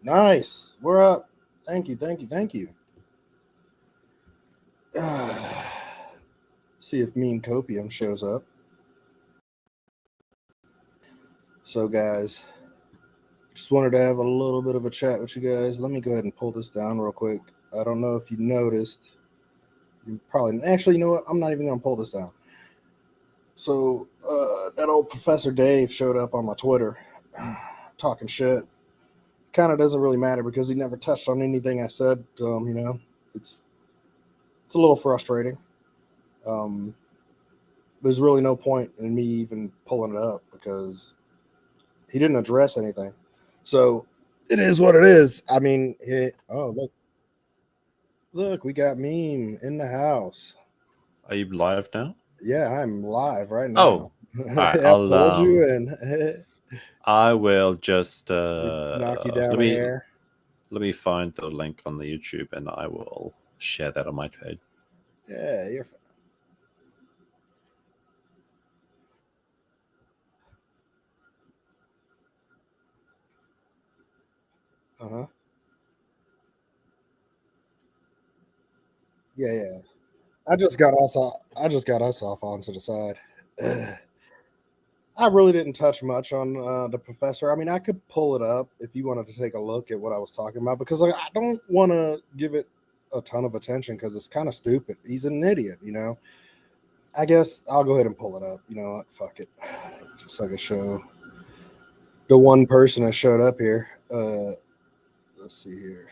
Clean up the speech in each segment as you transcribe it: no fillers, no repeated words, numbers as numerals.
Nice. We're up. Thank you. Thank you. Thank you. See if Mean Copium shows up. So, guys, just wanted to have a little bit of a chat with you guys. Let me go ahead and pull this down real quick. I don't know if you noticed. You probably actually, you know what? I'm not even gonna pull this down. So, that old Professor Dave showed up on my Twitter, talking shit. Kind of doesn't really matter because he never touched on anything I said to him. It's a little frustrating. There's really no point in me even pulling it up because he didn't address anything. So it is what it is. I mean, oh look, we got Meme in the house. Are you live now? Yeah, I'm live right now. Oh, right, I pulled you in. I will just Knock you down a hair. Let me find the link on the YouTube and I will share that on my page. Yeah, you're. Uh-huh. Yeah. I just got us off onto the side. I really didn't touch much on the professor. I mean, I could pull it up if you wanted to take a look at what I was talking about because I don't want to give it a ton of attention because it's kind of stupid. He's an idiot. I guess I'll go ahead and pull it up. You know what? Fuck it. Just so I can show the one person that showed up here. Let's see here.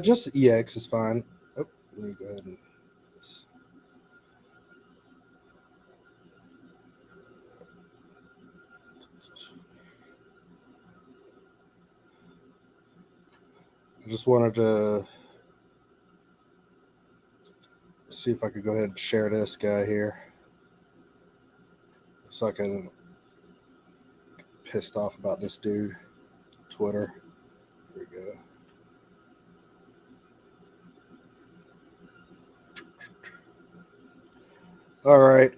Just EX is fine. Oh, let me go ahead and this. I just wanted to see if I could go ahead and share this guy here. So I can pissed off about this dude. Twitter. Here we go. All right.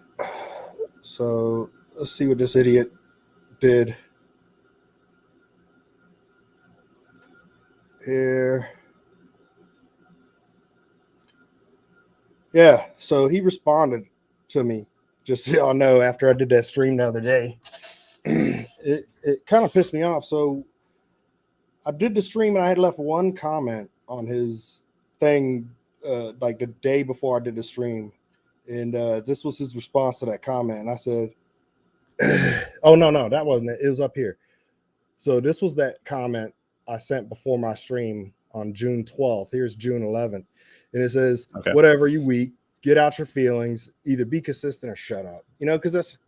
So let's see what this idiot did here. Yeah, so he responded to me, just so y'all know, after I did that stream the other day. it kind of pissed me off. So I did the stream and I had left one comment on his thing like the day before I did the stream. And this was his response to that comment. And I said, oh, no, that wasn't it. It was up here. So this was that comment I sent before my stream on June 12th. Here's June 11th. And it says, okay, whatever, you weak, get out your feelings, either be consistent or shut up. Because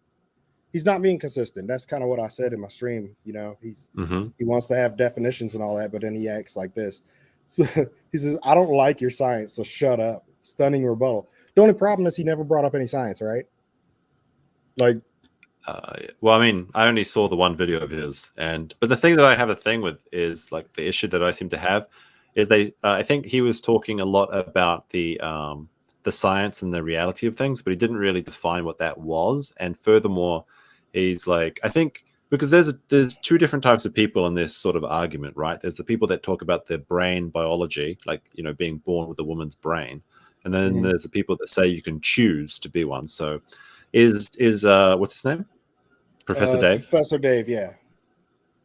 he's not being consistent. That's kind of what I said in my stream. He wants to have definitions and all that, but then he acts like this. So he says, I don't like your science, so shut up. Stunning rebuttal. The only problem is he never brought up any science, right? Like, well, I mean, I only saw the one video of his, but the thing that I have a thing with is like the issue that I seem to have is I think he was talking a lot about the science and the reality of things, but he didn't really define what that was. And furthermore, he's like, I think because there's two different types of people in this sort of argument, right? There's the people that talk about the brain biology, like being born with a woman's brain, and then there's the people that say you can choose to be one. So, is what's his name? Professor Dave. Professor Dave, yeah.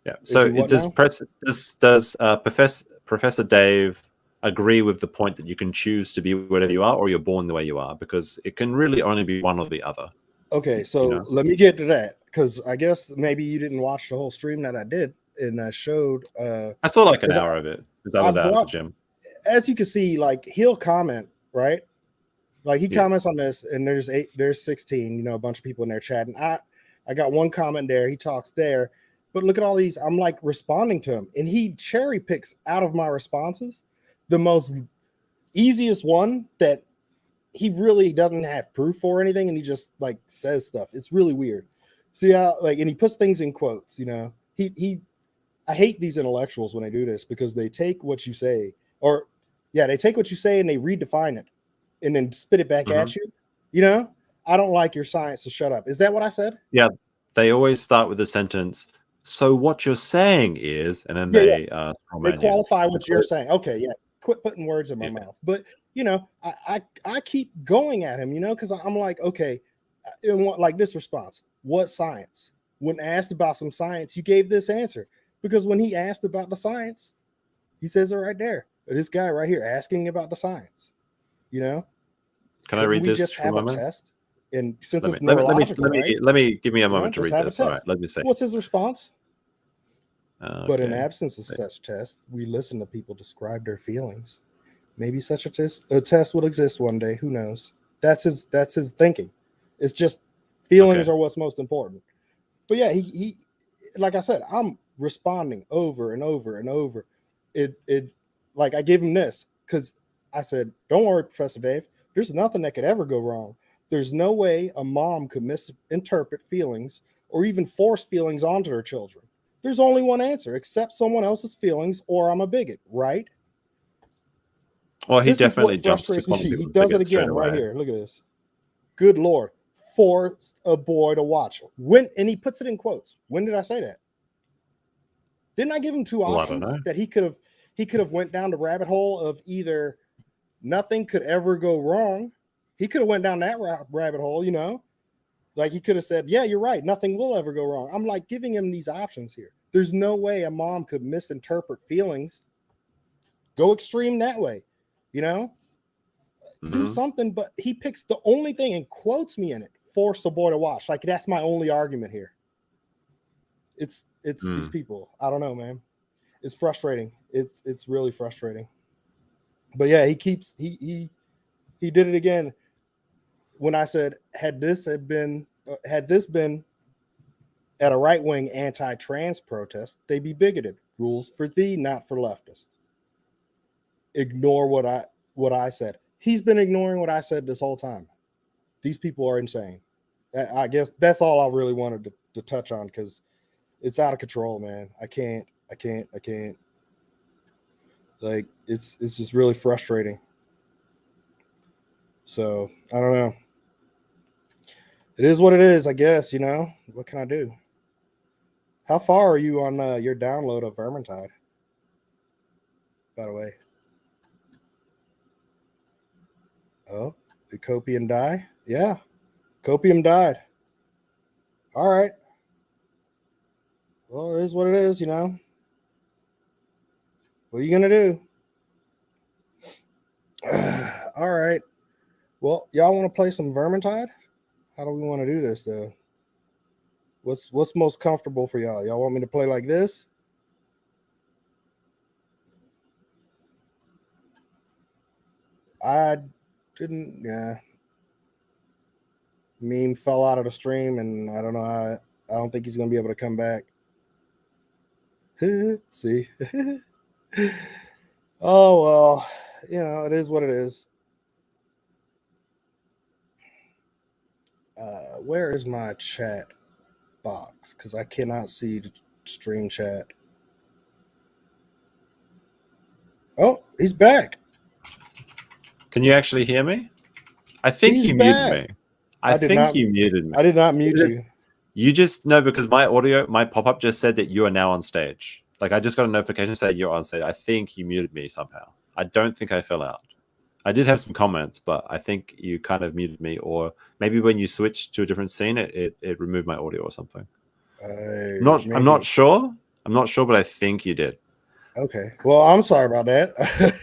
Yeah. So does Professor Dave agree with the point that you can choose to be whatever you are, or you're born the way you are? Because it can really only be one or the other. Okay, so let me get to that, because I guess maybe you didn't watch the whole stream that I did, and I showed. I saw like an hour of it because I was out at the gym. As you can see, like he'll comment, right? Like he comments on this, and there's 16, a bunch of people in there chatting. I got one comment there. He talks there, but look at all these. I'm like responding to him, and he cherry picks out of my responses the most easiest one that he really doesn't have proof for anything, and he just like says stuff. It's really weird. See how and he puts things in quotes. I hate these intellectuals when they do this because they take what you say, they take what you say and they redefine it, and then spit it back at you. I don't like your science, so shut up. Is that what I said? Yeah, they always start with the sentence, so what you're saying is, and then Yeah, they they strawman you. qualify what you're Because- saying. Okay, yeah. Quit putting words in my mouth. But I keep going at him, because I'm like, okay, like this response. What science? When asked about some science, you gave this answer. Because when he asked about the science, he says it right there. This guy right here asking about the science. Can I Couldn't read we this just for a have a moment? test? And since Let it's me let me let me neurological, right? let me give me a moment to Just read have a this. All right, test. let me see. What's his response? But in Okay. absence of such tests, we listen to people describe their feelings. Maybe such a test will exist one day. Who knows? That's his thinking. It's just feelings Okay. are what's most important. But yeah, he like I said, I'm responding over and over and over. It like I gave him this because I said, "Don't worry, Professor Dave. There's nothing that could ever go wrong. There's no way a mom could misinterpret feelings or even force feelings onto their children. There's only one answer: accept someone else's feelings, or I'm a bigot, right?" Well, he This is definitely what jumps to frustrates me. calling He people does it bigots straight again right away. here. Look at this. Good Lord, forced a boy to watch. When, and he puts it in quotes. When did I say that? Didn't I give him two Well, I don't options know. that he could have went down the rabbit hole of either nothing could ever go wrong. He could have went down that rabbit hole, like he could have said, yeah, you're right, nothing will ever go wrong. I'm like giving him these options here. There's no way a mom could misinterpret feelings. Go extreme that way, do something. But he picks the only thing and quotes me in it: force the boy to watch. Like that's my only argument here. It's these people. I don't know, man. It's frustrating. It's really frustrating. But yeah, he did it again. When I said, had this been at a right wing anti-trans protest, they'd be bigoted. Rules for thee, not for leftists. Ignore what I said. He's been ignoring what I said this whole time. These people are insane. I guess that's all I really wanted to touch on, because it's out of control, man. I can't. Like it's just really frustrating. So I don't know. It is what it is, I guess. What can I do? How far are you on your download of Vermintide? By the way. Oh, did Copium die? Yeah, Copium died. All right. Well, it is what it is. What are you gonna do? All right. Well, y'all want to play some Vermintide? How do we want to do this, though? What's most comfortable for y'all? Y'all want me to play like this? I didn't. Yeah. Meme fell out of the stream, and I don't know. I don't think he's gonna be able to come back. See. Oh well, it is what it is. Where is my chat box? Because I cannot see the stream chat. Oh, he's back. Can you actually hear me? I think He's you muted back. me. I did think not. you muted me. I did not mute you. You just know, because my pop-up just said that you are now on stage. Like I just got a notification saying you're on stage. I think you muted me somehow. I don't think I fell out. I did have some comments, but I think you kind of muted me, or maybe when you switched to a different scene, it removed my audio or something. I'm not sure. I'm not sure, but I think you did. Okay. Well, I'm sorry about that.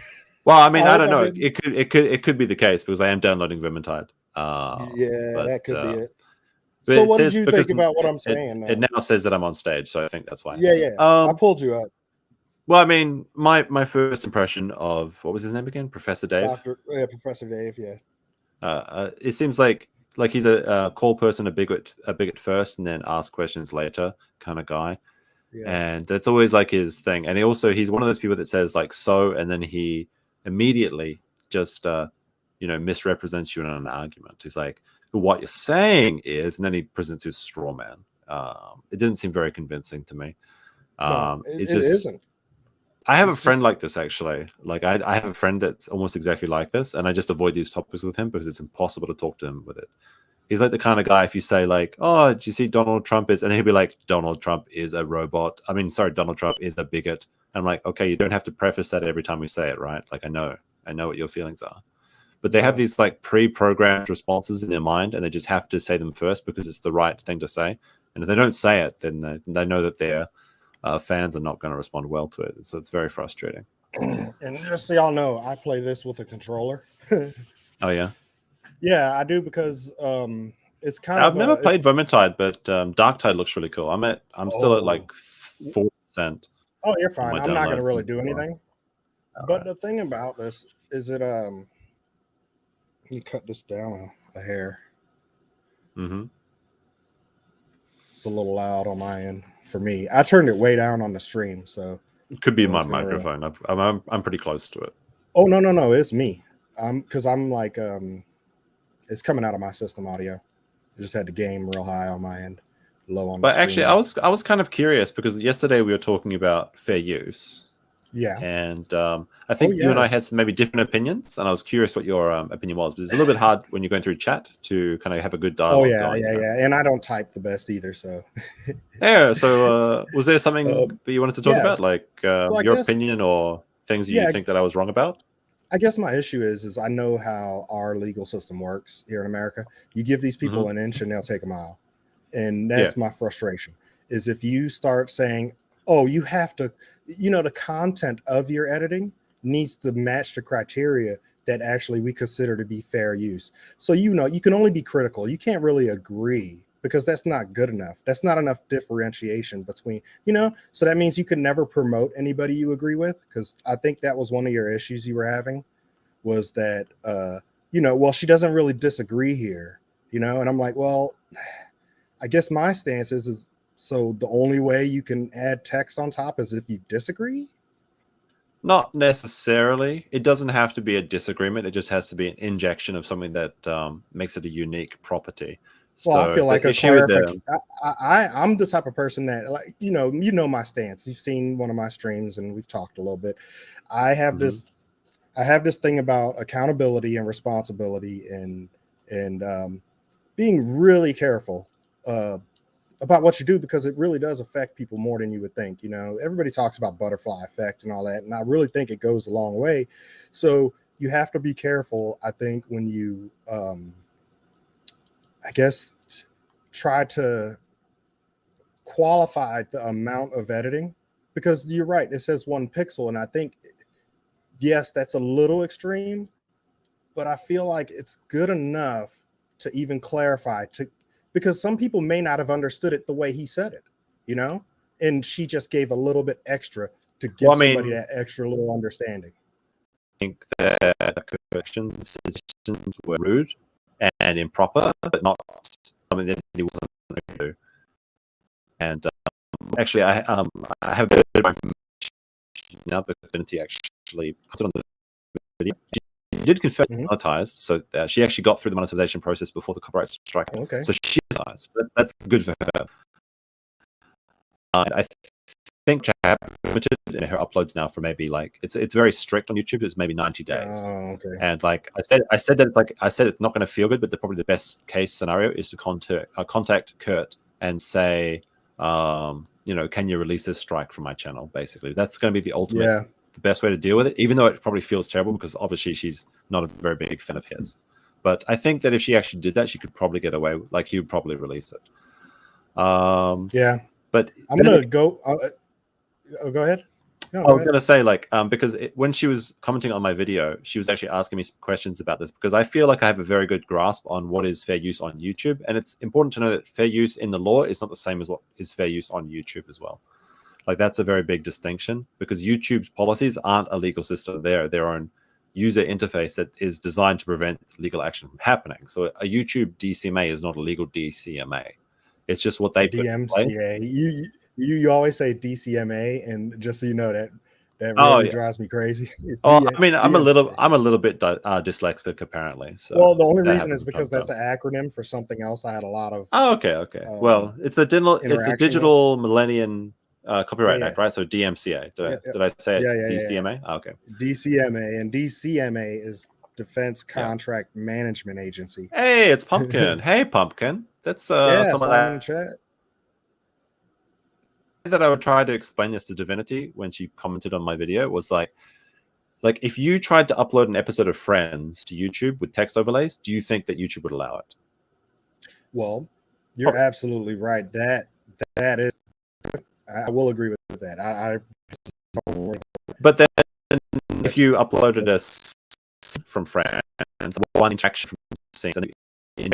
Well, I mean, I don't know. It could be the case, because I am downloading Vermintide. Yeah, that could be it. But So, it what did says, you because think about what I'm saying? it now says that I'm on stage, so I think that's why. Yeah. I pulled you up. Well, I mean, my first impression of, what was his name again? Professor Dave. Professor Dave. Yeah. It seems like he's a call person, a bigot first, and then ask questions later kind of guy. Yeah. And that's always like his thing. And he's one of those people that says like so, and then he immediately just misrepresents you in an argument. He's like, what you're saying is, and then he presents his straw man. It didn't seem very convincing to me. No, it isn't. I have a friend like this, actually. Like I have a friend that's almost exactly like this, and I just avoid these topics with him because it's impossible to talk to him with it. He's like the kind of guy, if you say like, "Oh, did you see Donald Trump is," and he'll be like, "Donald Trump is a robot." I mean, sorry, Donald Trump is a bigot. And I'm like, okay, you don't have to preface that every time we say it, right? Like, I know what your feelings are. But they have these like pre-programmed responses in their mind, and they just have to say them first because it's the right thing to say. And if they don't say it, then they know that their fans are not going to respond well to it. So it's very frustrating. And just so y'all know, I play this with a controller. Oh yeah. Yeah, I do because it's kind I've of never played Vermintide, but Darktide looks really cool. I'm still at like 4%. Oh, you're fine. my I'm not going to downloads really and do stuff. anything. All But right. the thing about this is it let me cut this down a hair. Mm-hmm. It's a little loud on my end for me. I turned it way down on the stream, so It could be no my one's gonna really... microphone. I'm pretty close to it. Oh no, it's me. Because I'm like it's coming out of my system audio. I just had the game real high on my end, low on the But actually, stream. I was kind of curious because yesterday we were talking about fair use. Yeah. And I think you and I had some maybe different opinions, and I was curious what your opinion was. But it's a little bit hard when you're going through chat to kind of have a good dialogue going. Yeah. And I don't type the best either, so. Yeah. So, was there something that you wanted to talk about, like so your guess, opinion or things you think that I was wrong about? I guess my issue is I know how our legal system works here in America. You give these people an inch and they'll take a mile, and that's my frustration. Is if you start saying, "Oh, you have to," the content of your editing needs to match the criteria that actually we consider to be fair use. So you can only be critical. You can't really agree because that's not good enough. That's not enough differentiation between, so that means you can never promote anybody you agree with, because I think that was one of your issues you were having, was that well, she doesn't really disagree here, and I'm like, well, I guess my stance is so the only way you can add text on top is if you disagree? Not necessarily. It doesn't have to be a disagreement. It just has to be an injection of something that makes it a unique property. Well, So I feel like the a issue with the I'm the type of person that, like, you know my stance. You've seen one of my streams and we've talked a little bit. I have this thing about accountability and responsibility and being really careful about what you do, because it really does affect people more than you would think. Everybody talks about butterfly effect and all that, and I really think it goes a long way. So you have to be careful, I think, when you I guess try to qualify the amount of editing, because you're right, it says 1 pixel, and I think, yes, that's a little extreme, but I feel like it's good enough to even clarify, because some people may not have understood it the way he said it, and she just gave a little bit extra to give somebody that extra little understanding. I think that corrections were rude and improper, but not something that he wasn't going to do. And actually, I have a bit of information now, because Vermintide actually put it on the video. She did confirm monetized, so she actually got through the monetization process before the copyright strike. Okay. So she monetized. That's good for her. I think to have limited in her uploads now for maybe like it's very strict on YouTube. It's maybe 90 days. Oh, okay. And like I said that it's not going to feel good, but probably the best case scenario is to contact Kurt and say, can you release this strike from my channel? Basically, that's going to be the ultimate, the best way to deal with it. Even though it probably feels terrible, because obviously she's not a very big fan of his. But I think that if she actually did that, she could probably get away. Like, he would probably release it. But I'm gonna go. Go ahead. No, I was going to say, like, because when she was commenting on my video, she was actually asking me some questions about this, because I feel like I have a very good grasp on what is fair use on YouTube. And it's important to know that fair use in the law is not the same as what is fair use on YouTube as well. Like, that's a very big distinction, because YouTube's policies aren't a legal system. They're their own user interface that is designed to prevent legal action from happening. So a YouTube DCMA is not a legal DCMA. It's just what they put in place. You always say DCMA, and just so you know, that really drives me crazy. I mean, I'm a little bit dyslexic, apparently. So, well, the only reason is because that's an acronym for something else. I had a lot of. Oh, okay. Well, it's the Digital Millennium Copyright Act, right? So DMCA. Did I say it? Yeah. DCMA? Oh, okay. DCMA, and DCMA is Defense Contract Management Agency. Hey, it's Pumpkin. Hey, Pumpkin. That's Yeah, someone saw him in the chat. that I would try to explain this to Divinity when she commented on my video was like if you tried to upload an episode of Friends to YouTube with text overlays, do you think that YouTube would allow it? Well, you're absolutely right. That is, I will agree with that. I But then if you uploaded a from Friends, one interaction from scenes, and it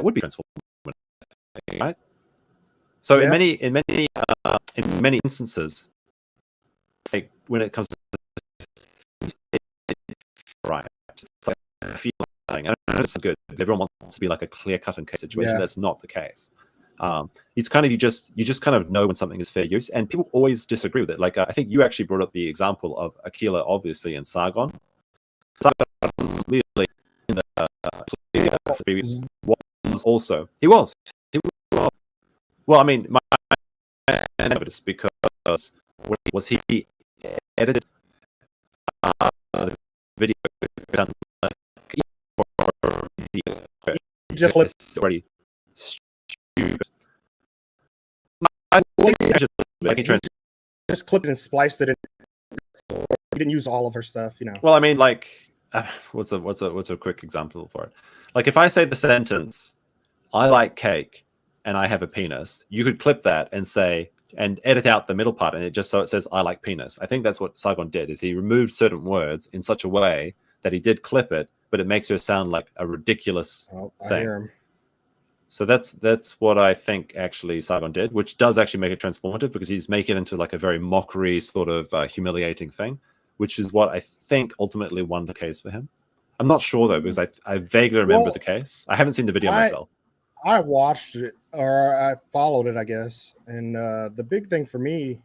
would be transformative, right? So in many instances, like when it comes to right, it's like a feeling. I know it's good. Everyone wants to be like a clear cut and case situation. That's not the case. It's kind of you just kind of know when something is fair use, and people always disagree with it. Like I think you actually brought up the example of Aquila, obviously, in Sargon. Clearly, in the previous was also he was. Well, I mean, my notice because was he edited the video done just already stupid. I think he just clipped it and spliced it in. He didn't use all of her stuff, you know. Well, I mean, like, what's a quick example for it? Like, if I say the sentence, "I like cake and I have a penis," you could clip that and say and edit out the middle part, and it just so it says "I like penis." I think that's what Sargon did. Is he removed certain words in such a way that he did clip it, but it makes her sound like a ridiculous thing. I hear him. So that's what I think actually Sargon did, which does actually make it transformative because he's making it into like a very mockery sort of humiliating thing, which is what I think ultimately won the case for him. I'm not sure though, because I vaguely remember the case. I haven't seen the video myself. I watched it, or I followed it, I guess. And the big thing for me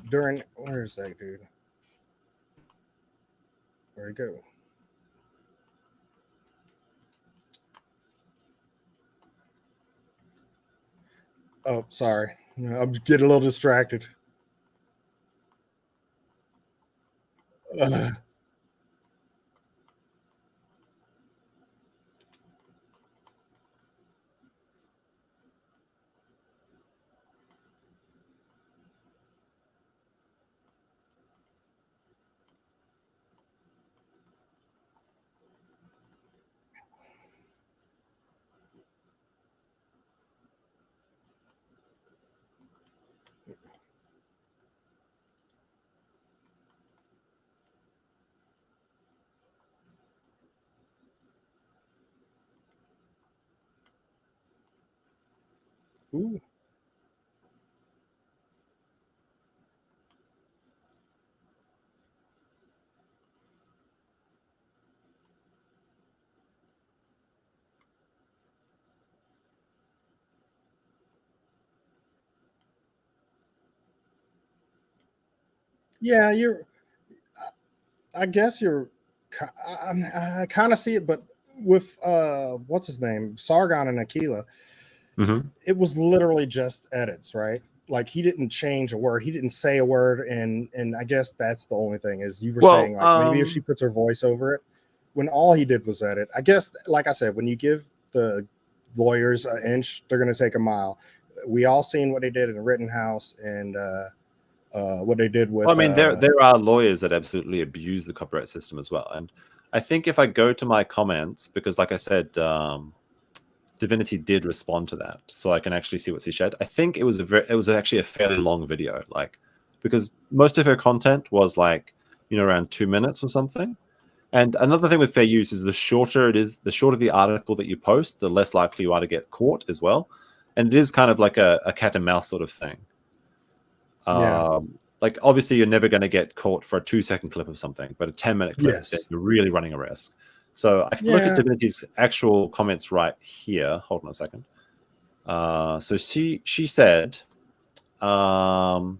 during, where is that dude? Where'd he go? Oh, sorry. I'm getting a little distracted. Ooh. Yeah, I guess I kind of see it, but with what's his name, Sargon and Aquila, it was literally just edits, right? Like he didn't change a word, he didn't say a word, and I guess that's the only thing is you were saying like maybe if she puts her voice over it, when all he did was edit. I guess, like I said, when you give the lawyers an inch, they're going to take a mile. We all seen what they did in Rittenhouse and what they did with. Well, I mean, there are lawyers that absolutely abuse the copyright system as well, and I think if I go to my comments, because like I said, Divinity did respond to that, so I can actually see what she shared. I think it was actually a fairly long video, like because most of her content was like around 2 minutes or something. And another thing with fair use is the shorter the article that you post, the less likely you are to get caught as well. And it is kind of like a cat and mouse sort of thing. Like obviously you're never going to get caught for a 2-second clip of something, but a 10-minute clip, then you're really running a risk. So I can look at Divinity's actual comments right here. Hold on a second. So she said, so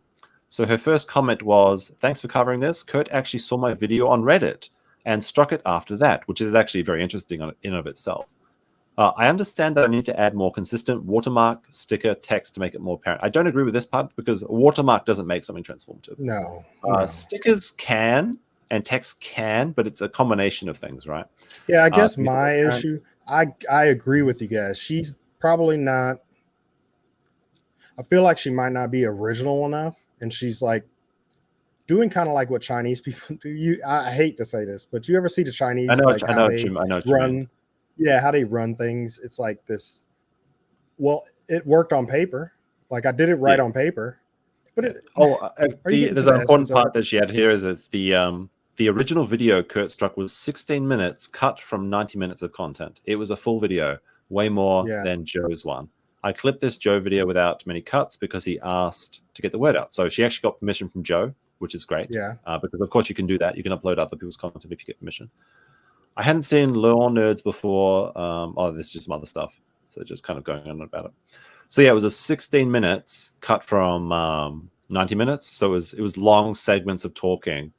her first comment was, "Thanks for covering this. Kurt actually saw my video on Reddit and struck it after that," which is actually very interesting in and of itself. "I understand that I need to add more consistent watermark, sticker, text to make it more apparent." I don't agree with this part because a watermark doesn't make something transformative. No. Stickers can, and text can, but it's a combination of things, right? Yeah, I guess So my issue, I agree with you guys. She's probably not. I feel like she might not be original enough, and she's like doing kind of like what Chinese people do. I hate to say this, but you ever see the Chinese like how they I know what you mean. run? Yeah, how they run things. It's like this. Well, it worked on paper. Like I did it right on paper, but it. Are you getting to There's the an important essence of part it? that she had here is the original video Kurt struck was 16 minutes cut from 90 minutes of content. It was a full video, way more Yeah, than Joe's one. I clipped this Joe video without many cuts because he asked to get the word out. So she actually got permission from Joe, which is great. yeah. Because of course you can do that. You can upload other people's content if you get permission. I hadn't seen Law Nerds before. This is just some other stuff. So just kind of going on about it. So yeah, it was a 16 minutes cut from 90 minutes. So it was long segments of talking.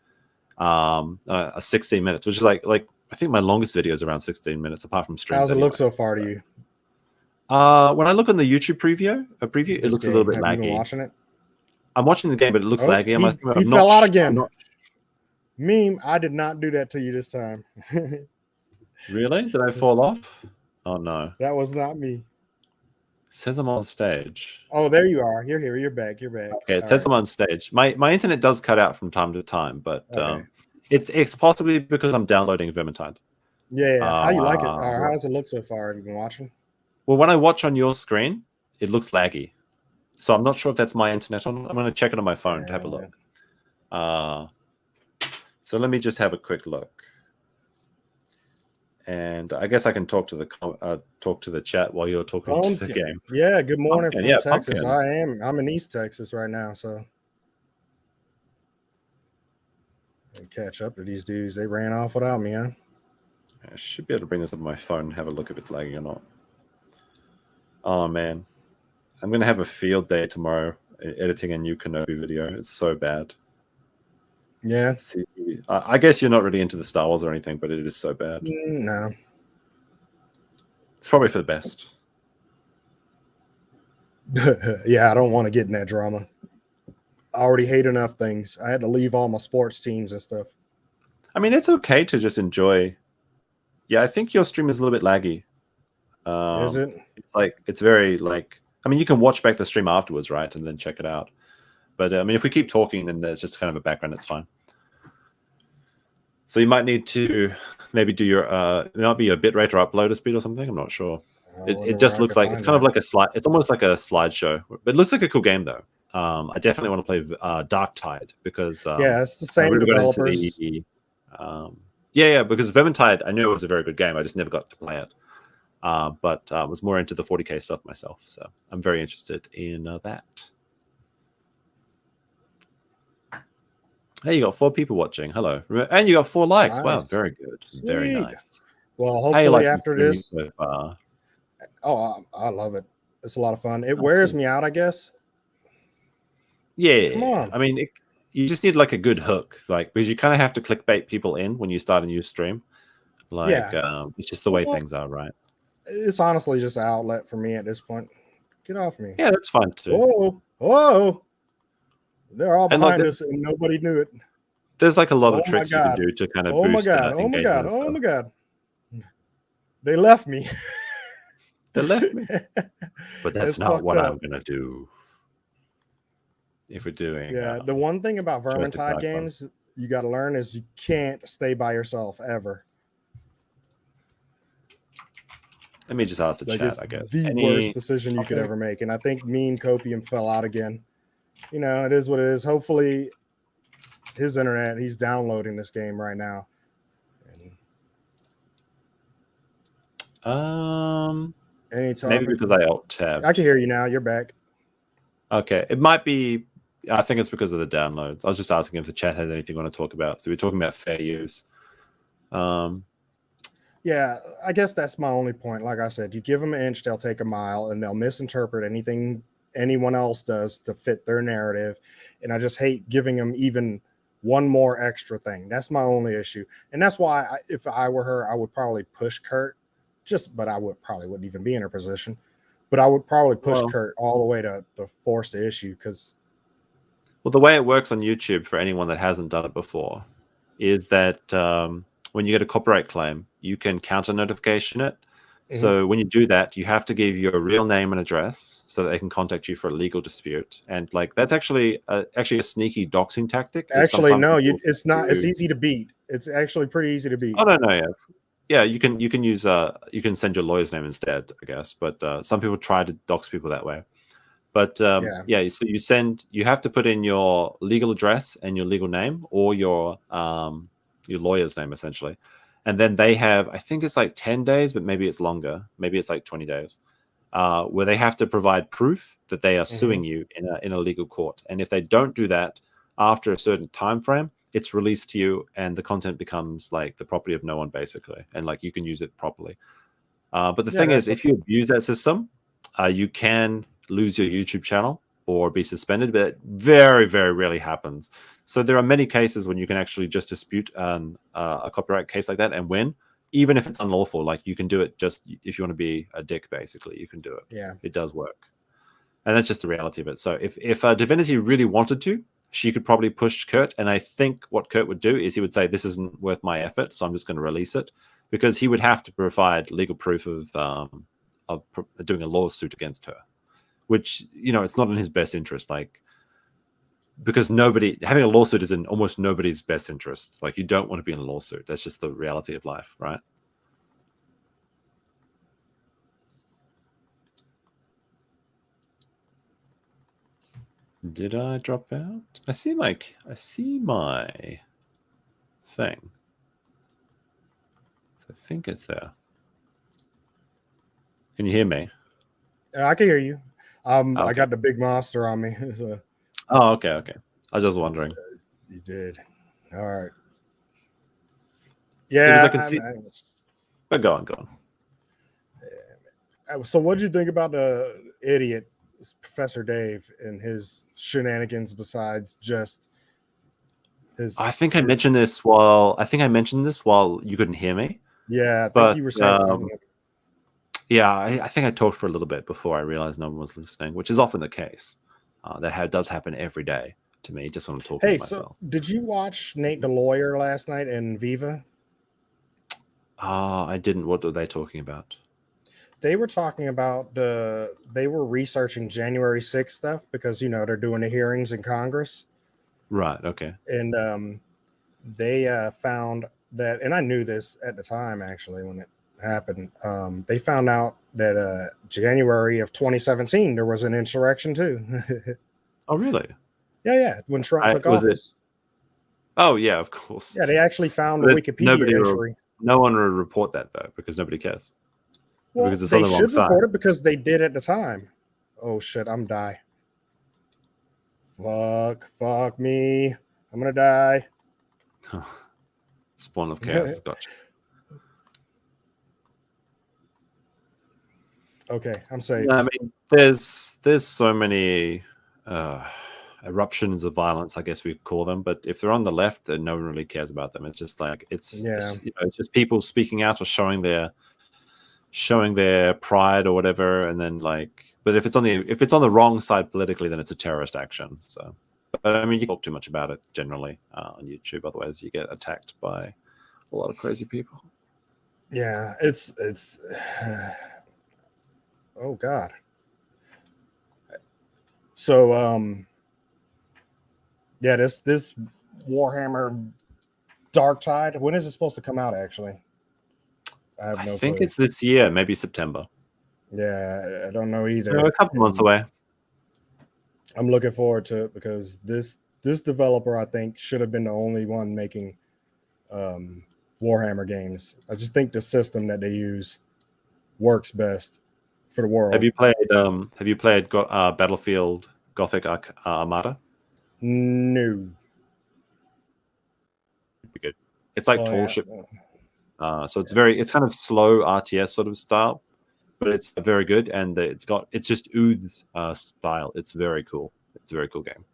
A 16 minutes, which is like I think my longest video is around 16 minutes, apart from streams. How's it anyway. look so far to you? When I look on the YouTube preview, it looks a little bit Have laggy. you been watching it? I'm watching the game, but it looks laggy. He fell out again. Meme, I did not do that to you this time. Really? Did I fall off? Oh no. That was not me. It says I'm on stage. Oh, there you are. You're here. You're back. You're back. Okay, it says I'm on stage. My internet does cut out from time to time, but Okay. it's possibly because I'm downloading Vermintide. Yeah. How you like it? How does it look so far? Have you been watching? Well, when I watch on your screen, it looks laggy. So I'm not sure if that's my internet. I'm going to check it on my phone to have a look. So let me just have a quick look. And I guess I can talk to the chat while you're talking to the game. Yeah, good morning from Texas. Pumpkin. I'm in East Texas right now, so catch up to these dudes. They ran off without me, huh? I should be able to bring this up on my phone and have a look if it's lagging or not. Oh man, I'm gonna have a field day tomorrow editing a new Kenobi video. It's so bad. Yeah. I guess you're not really into the Star Wars or anything, but it is so bad. No. It's probably for the best. Yeah, I don't want to get in that drama. I already hate enough things. I had to leave all my sports teams and stuff. I mean, it's okay to just enjoy. Yeah, I think your stream is a little bit laggy. Is it? It's very like. I mean, you can watch back the stream afterwards, right, and then check it out. But I mean, if we keep talking, then there's just kind of a background. It's fine. So you might need to maybe do your it might be a bitrate or uploader speed or something. I'm not sure. It just looks like it's kind of like a slide. It's almost like a slideshow. But it looks like a cool game though. I definitely want to play Dark Tide because yeah, it's the same developers. Because Vermintide, I knew it was a very good game. I just never got to play it. But was more into the 40k stuff myself, so I'm very interested in that. Hey, you got 4 people watching. Hello, and you got 4 likes. Nice. Wow, very good, very nice. Well, hopefully after this, so I love it. It's a lot of fun. It wears me out, I guess. Yeah, come on. I mean, you just need like a good hook, like because you kind of have to clickbait people in when you start a new stream. Like, it's just the way things are, right? It's honestly just an outlet for me at this point. Get off me. Yeah, that's fine too. Whoa. They're all behind us and nobody knew it. There's like a lot of tricks you can do to kind of boost engagement. Oh my God. They left me. They left me. But that's not what I'm going to do. If we're doing... the one thing about Vermintide games you got to learn is you can't stay by yourself ever. Let me just ask the chat, I guess. The worst decision you could ever make. And I think me and Copium fell out again. You know, it is what it is. Hopefully, his internet, he's downloading this game right now. Maybe because I alt-tabbed. I can hear you now. You're back. Okay. It might be... I think it's because of the downloads. I was just asking if the chat has anything you want to talk about. So we're talking about fair use. Yeah, I guess that's my only point. Like I said, you give them an inch, they'll take a mile, and they'll misinterpret anything anyone else does to fit their narrative. And I just hate giving them even one more extra thing. That's my only issue. And that's why if I were her, I would probably push Kurt, but I wouldn't even be in her position. But I would probably push Kurt all the way to force the issue because... Well, the way it works on YouTube for anyone that hasn't done it before is that when you get a copyright claim, you can counter notification it. So when you do that, you have to give your real name and address so that they can contact you for a legal dispute. And like that's actually a sneaky doxing tactic. Is Actually, sometimes no, people it's not. It's do. easy to beat. It's actually pretty easy to beat. Oh no, yeah, yeah. You can use you can send your lawyer's name instead, I guess. But some people try to dox people that way. But Yeah, yeah, so you have to put in your legal address and your legal name, or your lawyer's name essentially, and then they have, I think it's like 10 days, but maybe it's longer, maybe it's like 20 days, where they have to provide proof that they are suing you in a legal court, and if they don't do that after a certain time frame, it's released to you, and the content becomes like the property of no one basically, and like you can use it properly. But the yeah. thing is, That's what. if you abuse that system, you can lose your YouTube channel or be suspended, but it very, very rarely happens. So there are many cases when you can actually just dispute a copyright case like that and win, even if it's unlawful. Like you can do it just if you want to be a dick, basically, you can do it. Yeah, It does work. And that's just the reality of it. So if Divinity really wanted to, she could probably push Kurt. And I think what Kurt would do is he would say, this isn't worth my effort, so I'm just going to release it. Because he would have to provide legal proof of doing a lawsuit against her, which, it's not in his best interest. Like, because having a lawsuit is in almost nobody's best interest. Like, you don't want to be in a lawsuit. That's just the reality of life, right? Did I drop out? I see my thing. So I think it's there. Can you hear me? I can hear you. Okay. I got the big monster on me. So. Oh, okay. I was just wondering. You did. All right. Because Yeah. I can see. But go on. So, what did you think about the idiot Professor Dave and his shenanigans? Besides just his, I think I mentioned this while you couldn't hear me. Yeah, I think But you were saying something. yeah, I think I talked for a little bit before I realized no one was listening, which is often the case. That does happen every day to me, just when I'm talking to myself. So did you watch Nate the Lawyer last night in Viva? I didn't. What were they talking about? They were talking about they were researching January 6th stuff because, they're doing the hearings in Congress. Right. Okay. And they found that, and I knew this at the time, actually, when it happened. They found out that January of 2017, there was an insurrection too. Oh, really? Yeah. When Trump took was office. Oh, yeah, of course. Yeah, they actually found a Wikipedia entry. No one will report that, though, because nobody cares. Well, because it's they on the wrong should side. report it because they did at the time. Oh, shit, I'm die. Fuck me. I'm going to die. Spawn of chaos. Gotcha. Okay, I'm safe. Yeah, I mean, there's so many eruptions of violence, I guess we could call them. But if they're on the left, then no one really cares about them. It's just like it's just people speaking out or showing their pride or whatever, and then but if it's on the wrong side politically, then it's a terrorist action. So, but I mean, you talk too much about it generally on YouTube, otherwise you get attacked by a lot of crazy people. Yeah, it's oh god. So yeah, this Warhammer Dark Tide, when is it supposed to come out actually? I think it's this year, maybe September. Yeah, I don't know either. So a couple months away. I'm looking forward to it because this developer, I think, should have been the only one making Warhammer games. I just think the system that they use works best for the world. Have you played Battlefield Gothic Armada? No. Good. It's like tall ship. So it's kind of slow RTS sort of style, but it's very good, and it's just Ood's style. It's very cool. It's a very cool game.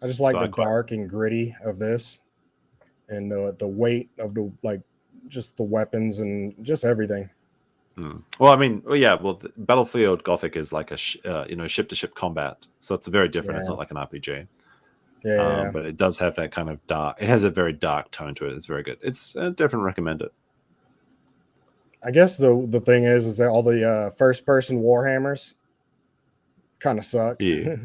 I just like the dark and gritty of this, and the weight of just the weapons and just everything. Well, I mean, Battlefield Gothic is like a ship-to-ship combat, so it's very different. Yeah. It's not like an RPG. Yeah. But it does have that kind of dark. It has a very dark tone to it. It's very good. It's definitely recommend it. I guess the thing is that all the first person Warhammers kind of suck. Yeah.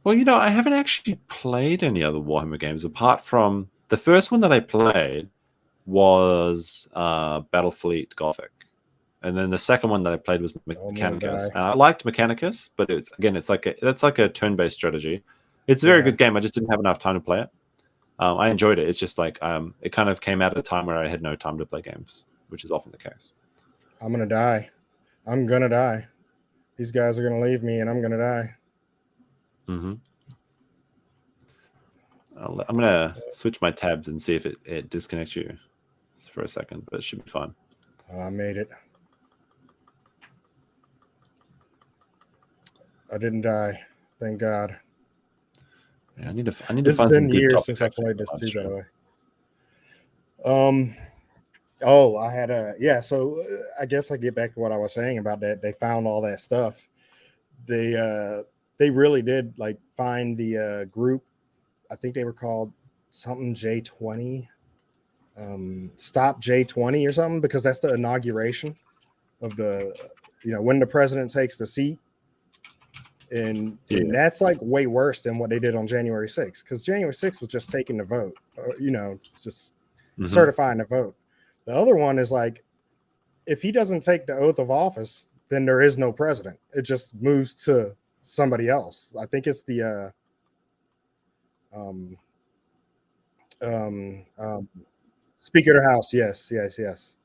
Well, I haven't actually played any other Warhammer games apart from the first one that I played was Battlefleet Gothic, and then the second one that I played was I'm gonna die. Mechanicus. And I liked Mechanicus, but it's like a turn-based strategy. It's a very Yeah, good game. I just didn't have enough time to play it. I enjoyed it. It's just like it kind of came out at a time where I had no time to play games, which is often the case. I'm gonna die. I'm gonna die. These guys are gonna leave me, and I'm gonna die. Mm-hmm. I'm gonna switch my tabs and see if it disconnects you for a second, but it should be fine. I made it. I didn't die. Thank God. Yeah, I need to It's find some been good years topics since I actually played for this live too, by the stream. way. Oh, I had a yeah. So I guess I get back to what I was saying about that. They found all that stuff. They really did like find the group. I think they were called something J20, Stop J20 or something, because that's the inauguration of the when the president takes the seat, and Yeah. that's like way worse than what they did on January 6th, because January 6th was just taking the vote, just Mm-hmm. certifying the vote. The other one is like, if he doesn't take the oath of office, then there is no president. It just moves to somebody else. I think it's the um, Speaker of the House. Yes, yes, yes.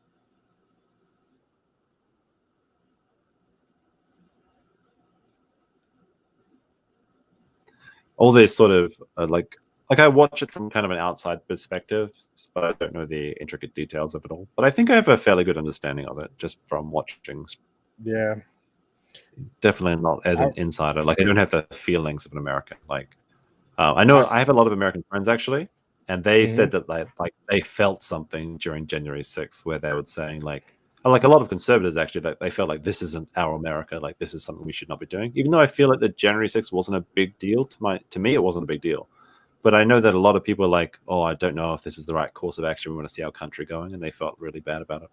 All this sort of like I watch it from kind of an outside perspective, but I don't know the intricate details of it all. But I think I have a fairly good understanding of it just from watching. Yeah. Definitely not as I, an insider. Like I don't have the feelings of an American. Like I I know I have a lot of American friends actually, and they mhm. said that they felt something during January 6th where they were saying like a lot of conservatives actually that they felt like this isn't our America, like this is something we should not be doing. Even though I feel like the January 6th wasn't a big deal to me, it wasn't a big deal. But I know that a lot of people are like, oh, I don't know if this is the right course of action. We want to see our country going, and they felt really bad about it.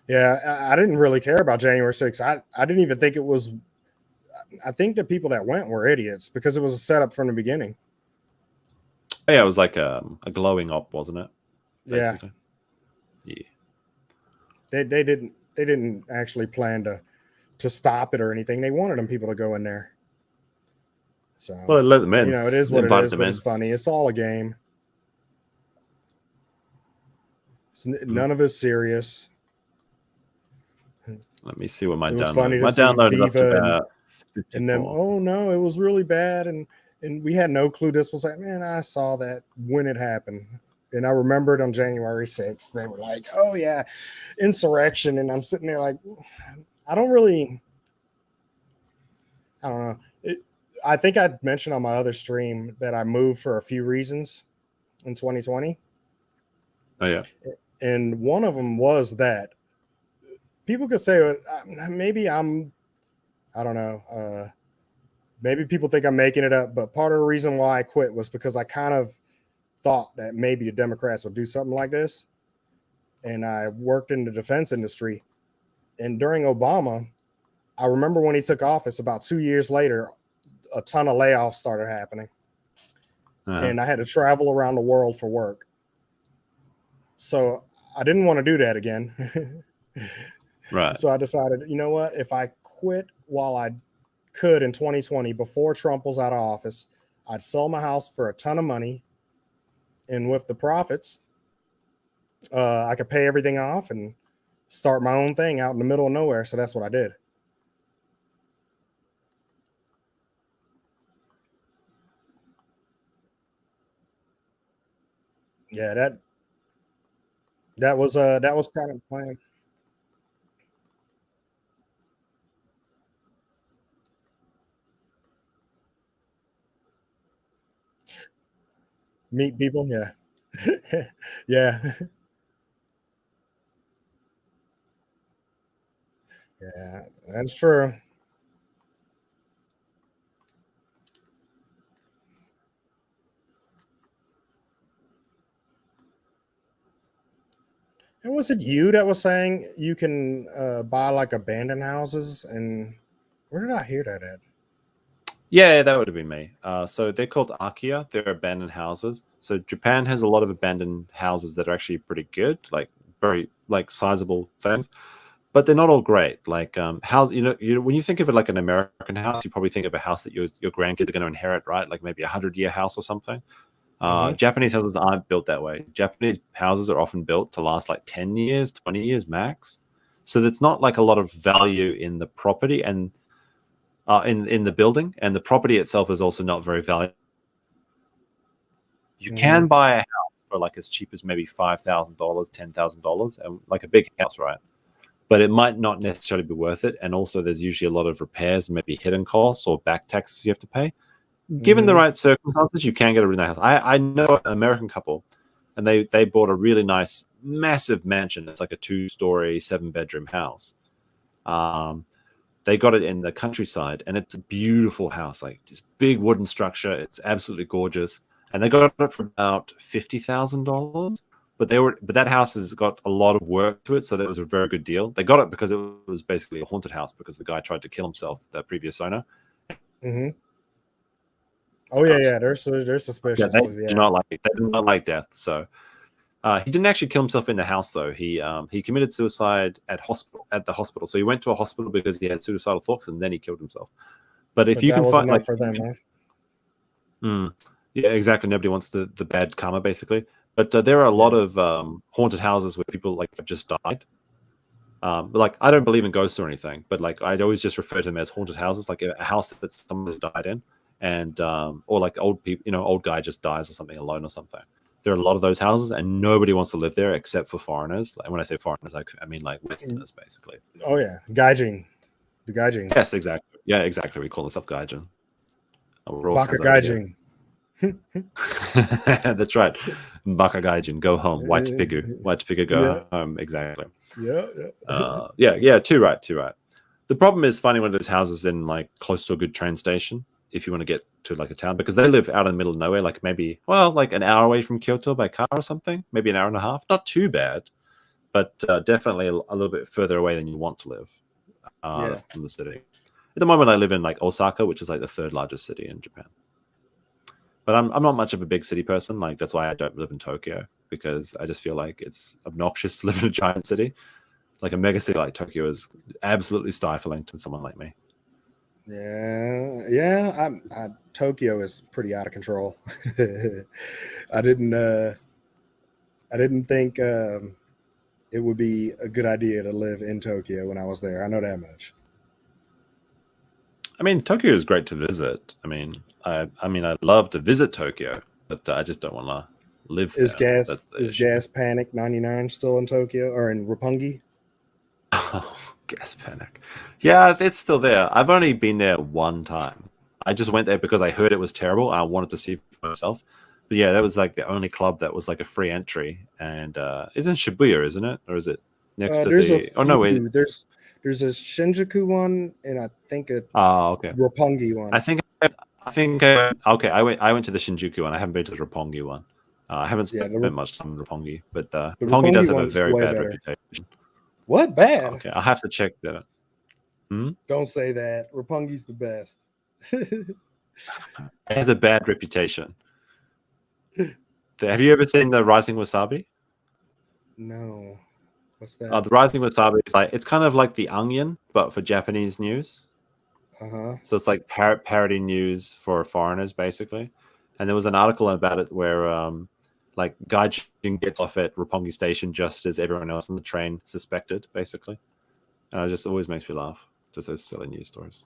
Yeah, I didn't really care about January 6th. I didn't even think it was. I think the people that went were idiots because it was a setup from the beginning. Oh, yeah, it was like a glowing op, wasn't it? Yeah, Basically, yeah. they didn't actually plan to stop it or anything. They wanted them people to go in there. So Well, let them in. it is They what it invited is. them But it's in. funny. It's all a game. Mhm. None of it's serious. Let me see what my It was funny download. to My see download is up to Viva about and them. 54. Oh no, it was really bad, and we had no clue this was like. Man, I saw that when it happened, and I remembered on January 6th. They were like, "Oh yeah, insurrection," and I'm sitting there like, I don't really, I don't know. I think I mentioned on my other stream that I moved for a few reasons in 2020, Oh yeah. and one of them was that people could say maybe I don't know. Maybe people think I'm making it up, but part of the reason why I quit was because I kind of thought that maybe the Democrats would do something like this. And I worked in the defense industry. And during Obama, I remember when he took office, about 2 years later, a ton of layoffs started happening. Uh-huh. And I had to travel around the world for work. So I didn't want to do that again. Right. So I decided, you know what? If I quit while I could in 2020, before Trump was out of office, I'd sell my house for a ton of money. And with the profits, I could pay everything off and start my own thing out in the middle of nowhere. So that's what I did. Yeah, that was kind of the plan. Meet people, yeah. Yeah. Yeah, that's true. And was it you that was saying you can buy like abandoned houses? And where did I hear that at? Yeah, that would have been me. So they're called Akia. They're abandoned houses. So Japan has a lot of abandoned houses that are actually pretty good, like very like sizable things, but they're not all great. Like house, when you think of it like an American house, you probably think of a house that your grandkids are going to inherit, right? Like maybe 100-year house or something. Mm-hmm. Japanese houses aren't built that way. Japanese houses are often built to last like 10 years, 20 years max. So there's not like a lot of value in the property and in the building, and the property itself is also not very valuable. You Mm-hmm. can buy a house for like as cheap as maybe $5,000, $10,000, and like a big house, right? But it might not necessarily be worth it. And also, there's usually a lot of repairs, maybe hidden costs or back taxes you have to pay. Given the Mm-hmm. right circumstances, you can get a really nice house. I know an American couple, and they bought a really nice, massive mansion. It's like a 2-story, 7-bedroom house. Um, they got it in the countryside, and it's a beautiful house, like this big wooden structure. It's absolutely gorgeous, and they got it for about $50,000. But that house has got a lot of work to it, so that was a very good deal. They got it because it was basically a haunted house because the guy tried to kill himself, the previous owner. Mm-hmm. Oh yeah. They're Yeah, suspicious. they do Yeah. not like it. They do not like death. So he didn't actually kill himself in the house, though. He committed suicide at the hospital. So he went to a hospital because he had suicidal thoughts, and then he killed himself. But if But you that can was find enough like, for them, huh? yeah, exactly. Nobody wants the bad karma, basically. But there are a lot Yeah. of haunted houses where people like have just died. But like I don't believe in ghosts or anything, but like I'd always just refer to them as haunted houses, like a house that someone has died in, and or like old people, old guy just dies or something alone or something. There are a lot of those houses, and nobody wants to live there except for foreigners. And when I say foreigners, I mean like Westerners, basically. Oh yeah. Gaijin. The Gaijins. Yes, exactly. Yeah, exactly. We call ourselves gaijin. We're all Baka friends over here. Gaijin. That's right. Baka gaijin, go home. White figure, Yeah. go home. Exactly. Yeah. Yeah. Yeah. Too right. The problem is finding one of those houses in like close to a good train station if you want to get to like a town, because they live out in the middle of nowhere, like maybe like an hour away from Kyoto by car or something, maybe an hour and a half. Not too bad, but definitely a little bit further away than you want to live Yeah. from the city. At the moment, I live in like Osaka, which is like the 3rd largest city in Japan. But I'm not much of a big city person. Like that's why I don't live in Tokyo, because I just feel like it's obnoxious to live in a giant city. Like a mega city like Tokyo is absolutely stifling to someone like me. Yeah. Tokyo is pretty out of control. I didn't. I didn't think it would be a good idea to live in Tokyo when I was there. I know that much. I mean, Tokyo is great to visit. I'd love to visit Tokyo, but I just don't want to live Is there. gas That's the is issue. Gas Panic 99 still in Tokyo or in Roppongi? Oh, gas panic. Yeah, it's still there. I've only been there one time. I just went there because I heard it was terrible. I wanted to see for myself. But yeah, that was like the only club that was like a free entry. And it's in Shibuya, isn't it? Or is it next to There's a the? Oh no, wait. few. There's a Shinjuku one and I think a Oh, okay. Roppongi I one. think okay. I went to the Shinjuku one. I haven't been to the Roppongi one. I haven't Yeah, spent much time in Roppongi, but the Roppongi does Roppongi have a one's very way bad better. reputation. What bad? Okay, I'll have to check that out. Don't say that. Roppongi's the best. It has a bad reputation. Have you ever seen the Rising Wasabi? No. What's that? The Rising Wasabi is like, it's kind of like the Onion, but for Japanese news. Uh-huh. So it's like parody news for foreigners, basically. And there was an article about it where like Gaijin gets off at Roppongi Station just as everyone else on the train suspected, basically. And it just always makes me laugh. Just those silly news stories.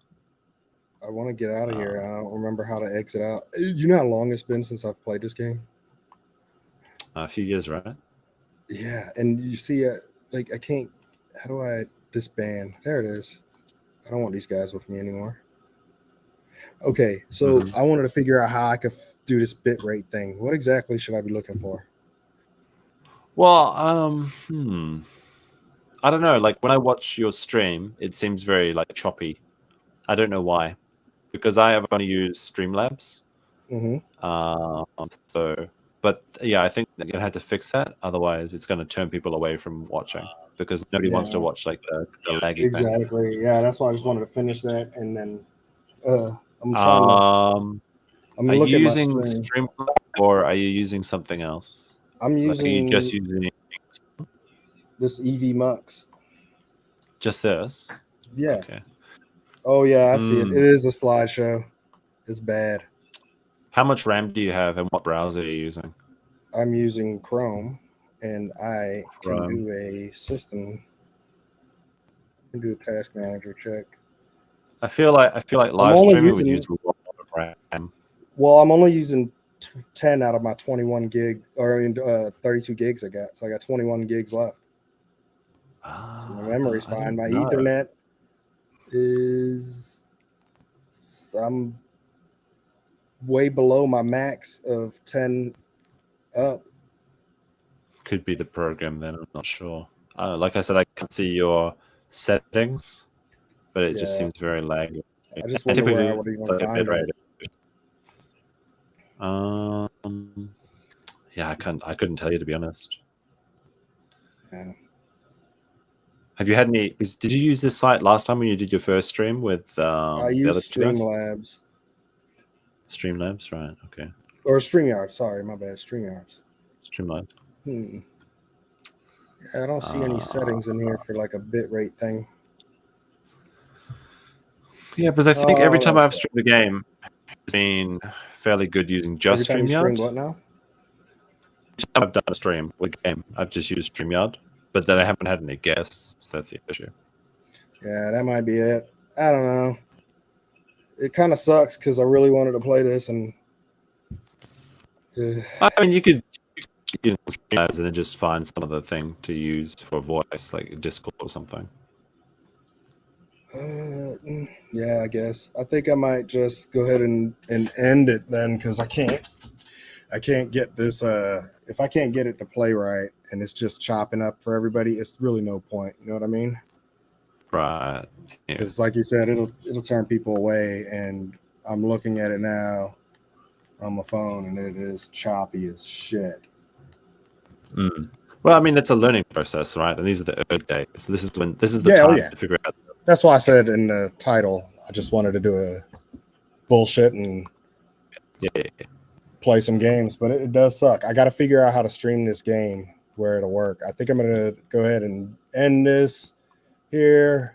I want to get out of here. I don't remember how to exit out. You know how long it's been since I've played this game? A few years, right? Yeah, and you see, like I can't. How do I disband? There it is. I don't want these guys with me anymore. Okay, so I wanted to figure out how I could do this bit rate thing. What exactly should I be looking for? Well, I don't know. Like when I watch your stream, it seems very like choppy. I don't know why, because I have only used Streamlabs. Mm-hmm. So But yeah, I think they're gonna have to fix that. Otherwise, it's gonna turn people away from watching because nobody wants to Yeah, watch like the laggy thing. exactly. Yeah, that's why I just wanted to finish that, and then I'm trying to. Um, I'm are gonna look you at my using stream. Streamlabs or are you using something else? I'm Like, are you just using using this EV Mux. just this? Yeah. Okay. Oh yeah, I see it. Hmm. It is a slideshow. It's bad. How much RAM do you have, and what browser are you using? I'm using Chrome, and I can Chrome. do a system. I can do a task manager check. I feel like I'm live only streaming would using. use a lot of RAM. Well, I'm only using 10 out of my 21 gig, or 32 gigs I got. So I got 21 gigs left. So my memory's I fine. don't My know. Ethernet is. I'm way below my max of 10 up. Could be the program then. I'm not sure. Like I said, I can't see your settings, but it just Yeah. seems very laggy. I just And wonder where I typically, would it's even like a bit find that. rate. Yeah, I couldn't tell you, to be honest. Yeah. Have you had any? Did you use this site last time when you did your first stream with I the other use two guys? Streamlabs Streamlabs, right? Okay, or StreamYard. Sorry, my bad. StreamYards. Streamlabs. Hmm. I don't see any Uh, settings in here for like a bit rate thing. yeah, because I think every Oh, time that's I've it. streamed a game, it's been fairly good using Every just time you streamed StreamYard. what now? Every time I've done a stream with a game, I've just used StreamYard, but then I haven't had any guests. That's the issue. Yeah, that might be it. I don't know. It kind of sucks because I really wanted to play this, and I mean, you could use Streamlabs and then just find some other thing to use for voice, like Discord or something. yeah, I guess I think I might just go ahead and end it then because I can't get this. If I can't get it to play right and it's just chopping up for everybody, it's really no point. You know what I mean? Right. Yeah. Because like you said, it'll turn people away, and I'm looking at it now on my phone, and it is choppy as shit. Mm. Well, I mean, it's a learning process, right? And these are the early days. So this is the Yeah, oh time yeah. to figure out. That's why I said in the title, I just wanted to do a bullshit and Yeah. play some games, but it does suck. I got to figure out how to stream this game where it'll work. I think I'm going to go ahead and end this here.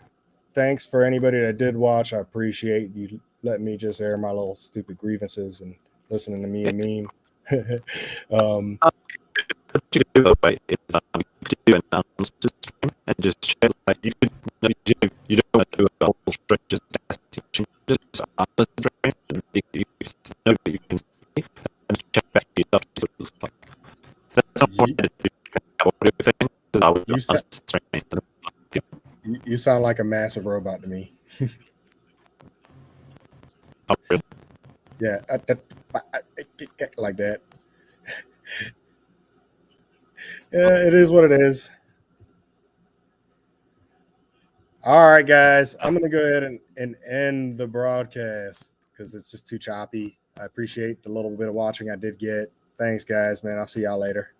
Thanks for anybody that did watch. I appreciate you letting me just air my little stupid grievances and listening to me and meme. What you could do, though, right, is you could do an announcement stream and just share, like, you could, you don't want to do a whole stream, just testing, just after the stream, and you know that you can see and check back yourself to see what it looks like. That's not what I do. Audio thing, because I would You, do stream. you sound like a massive robot to me. Oh, really? Yeah, like that. Yeah, it is what it is. All right, guys, I'm going to go ahead and end the broadcast because it's just too choppy. I appreciate the little bit of watching I did get. Thanks, guys, man. I'll see y'all later.